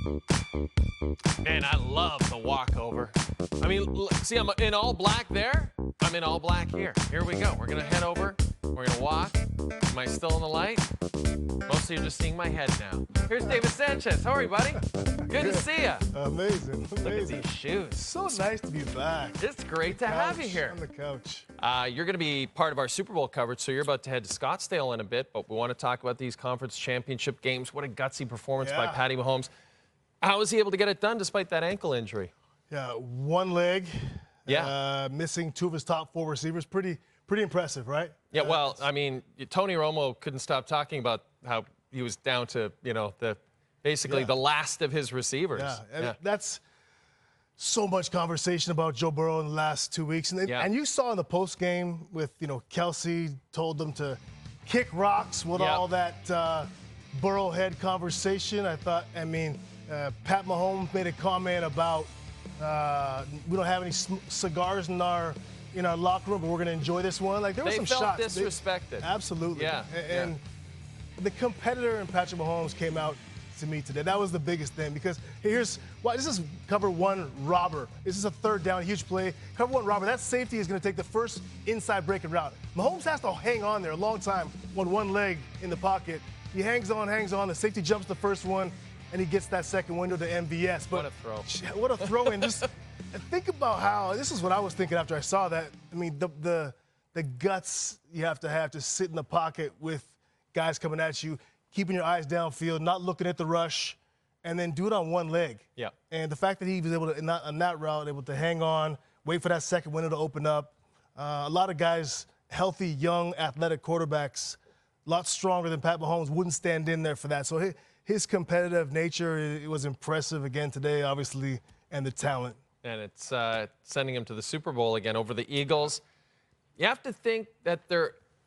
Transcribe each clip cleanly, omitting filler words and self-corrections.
Man, I love the walkover. I mean, see, I'm in all black there. I'm in all black here. Here we go. We're going to head over. We're going to walk. Am I still in the light? Mostly you're just seeing my head now. Here's David Sanchez. How are you, buddy? Good to see you. Amazing. Look at these shoes. So nice to be back. It's great to have you here. On the couch. You're going to be part of our Super Bowl coverage, so you're about to head to Scottsdale in a bit, but we want to talk about these conference championship games. What a gutsy performance by Patty Mahomes. How was he able to get it done despite that ankle injury? Yeah, one leg. Missing two of his top four receivers. Pretty impressive, right? Yeah, well, I mean, Tony Romo couldn't stop talking about how he was down to, basically the last of his receivers. Yeah, that's so much conversation about Joe Burrow in the last 2 weeks. And you saw in the post game with, Kelsey told them to kick rocks with all that Burrow head conversation. Pat Mahomes made a comment about we don't have any cigars in our locker room, but we're going to enjoy this one. Like, there were some shots. They felt disrespected. Absolutely. Yeah. And the competitor in Patrick Mahomes came out to me today. That was the biggest thing, because here's why. This is cover one robber. This is a third down, huge play. Cover one robber. That safety is going to take the first inside breaking route. Mahomes has to hang on there a long time on one leg in the pocket. He hangs on. The safety jumps the first one, and he gets that second window to MVS. But what a throw. What a throw. And just think about how, this is what I was thinking after I saw that. I mean, the guts you have to sit in the pocket with guys coming at you, keeping your eyes downfield, not looking at the rush, and then do it on one leg. Yeah. And the fact that he was able to, on that route, able to hang on, wait for that second window to open up. A lot of guys, healthy, young, athletic quarterbacks, a lot stronger than Pat Mahomes, wouldn't stand in there for that. So his competitive nature, it was impressive again today, obviously, and the talent. And it's sending him to the Super Bowl again over the Eagles. You have to think that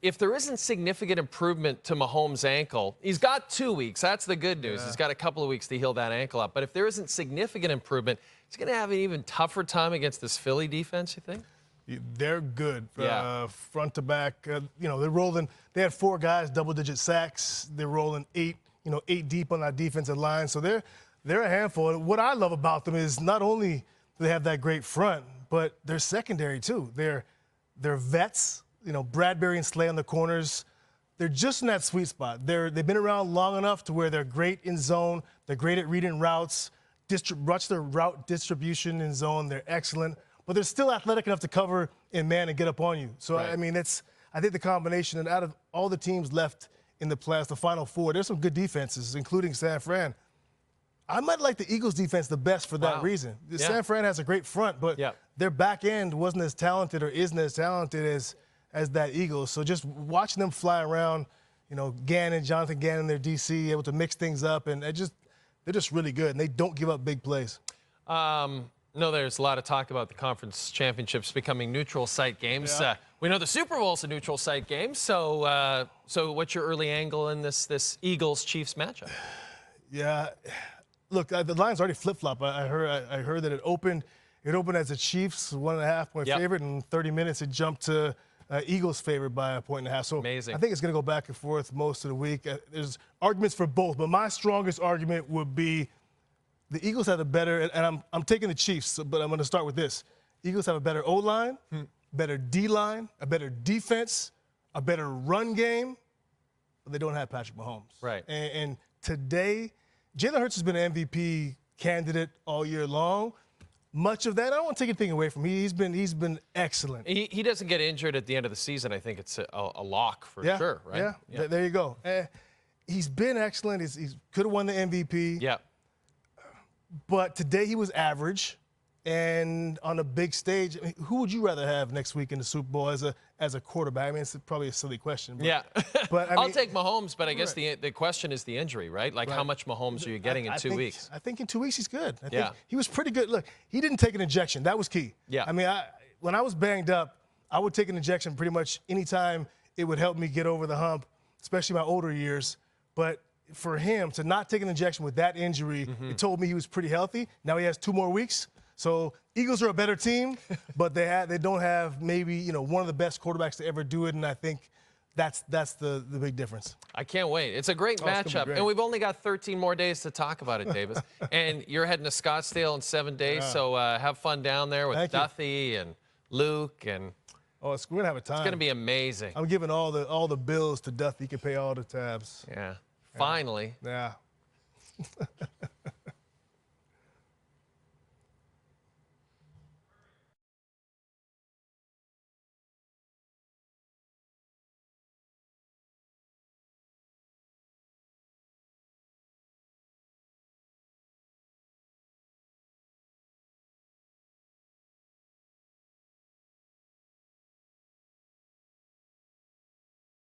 if there isn't significant improvement to Mahomes' ankle, he's got 2 weeks. That's the good news. He's got a couple of weeks to heal that ankle up. But if there isn't significant improvement, he's going to have an even tougher time against this Philly defense, you think? They're good, front to back. They're rolling. They had 4 guys, double-digit sacks. They're rolling 8 deep on that defensive line. So they're a handful. And what I love about them is not only do they have that great front, but they're secondary too. They're vets. Bradbury and Slay on the corners. They're just in that sweet spot. They've been around long enough to where they're great in zone. They're great at reading routes. Watch their route distribution in zone. They're excellent. But they're still athletic enough to cover in man and get up on you. So, right. I think the combination, and out of all the teams left in the playoffs, the Final Four, there's some good defenses, including San Fran. I might like the Eagles' defense the best for that reason. San Fran has a great front, but their back end wasn't as talented or isn't as talented as that Eagles. So just watching them fly around, Jonathan Gannon, their DC, able to mix things up, and they're just really good, and they don't give up big plays. No, there's a lot of talk about the conference championships becoming neutral site games. Yeah. We know the Super Bowl's a neutral site game. So what's your early angle in this Eagles-Chiefs matchup? Yeah, look, the line's already flip-flop. I heard that it opened as a Chiefs 1.5-point favorite, and in 30 minutes it jumped to Eagles favored by 1.5 points. So amazing. I think it's going to go back and forth most of the week. There's arguments for both, but my strongest argument would be the Eagles have a better, and I'm taking the Chiefs, but I'm going to start with this. Eagles have a better O-line, better D-line, a better defense, a better run game, but they don't have Patrick Mahomes. Right. And today, Jalen Hurts has been an MVP candidate all year long. Much of that, I don't want to take anything away from him. He's been excellent. He doesn't get injured at the end of the season. I think it's a lock for sure, right? Yeah, there you go. He's been excellent. He could have won the MVP. Yeah. But today he was average, and on a big stage, who would you rather have next week in the Super Bowl as a quarterback? It's probably a silly question. But, but I'll take Mahomes, but I guess the question is the injury, right? Like how much Mahomes are you getting in 2 weeks? I think in 2 weeks he's good. I think he was pretty good. Look, he didn't take an injection. That was key. Yeah. When I was banged up, I would take an injection pretty much anytime it would help me get over the hump, especially my older years. But for him to not take an injection with that injury, it told me he was pretty healthy. Now he has 2 more weeks. So Eagles are a better team, but they don't have maybe one of the best quarterbacks to ever do it. And I think That's the big difference. I can't wait. It's a great matchup. great. And we've only got 13 more days to talk about it, Davis. And you're heading to Scottsdale in 7 days, so have fun down there with Thank you. Duffy and Luke. And Oh, we're going to have a time. it's going to be amazing. I'm giving all the bills to Duffy. He can pay all the tabs. Yeah. Finally. Yeah.